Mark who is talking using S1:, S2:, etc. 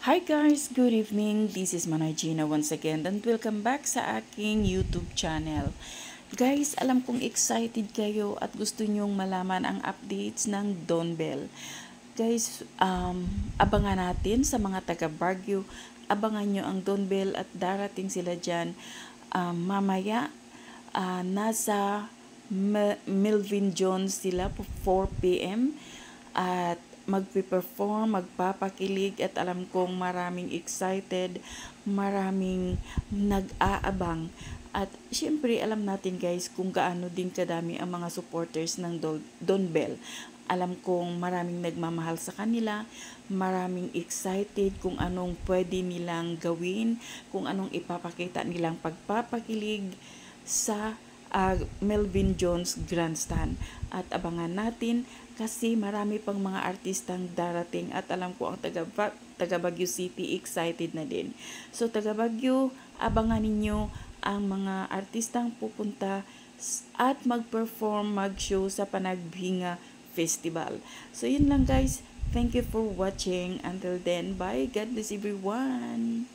S1: Hi guys! Good evening! This is Manay Gina once again and welcome back sa aking YouTube channel. Guys, alam kong excited kayo at gusto nyong malaman ang updates ng Don Bell. Guys, abangan natin sa mga taga Baguio. Abangan nyo ang Don Bell at darating sila dyan mamaya. Nasa Melvin Jones sila po 4 p.m. at magpe-perform, magpapakilig at alam kong maraming excited, maraming nag-aabang. At syempre alam natin guys kung gaano din kadami ang mga supporters ng Don Bell. Alam kong maraming nagmamahal sa kanila, maraming excited kung anong pwede nilang gawin, kung anong ipapakita nilang pagpapakilig sa Melvin Jones Grandstand. At abangan natin kasi marami pang mga artistang darating at alam ko ang taga Baguio City excited na din. So taga Baguio, abangan ninyo ang mga artistang pupunta at mag-perform, mag-show sa Panagbinga Festival. So yun lang guys. Thank you for watching. Until then, bye. God bless everyone.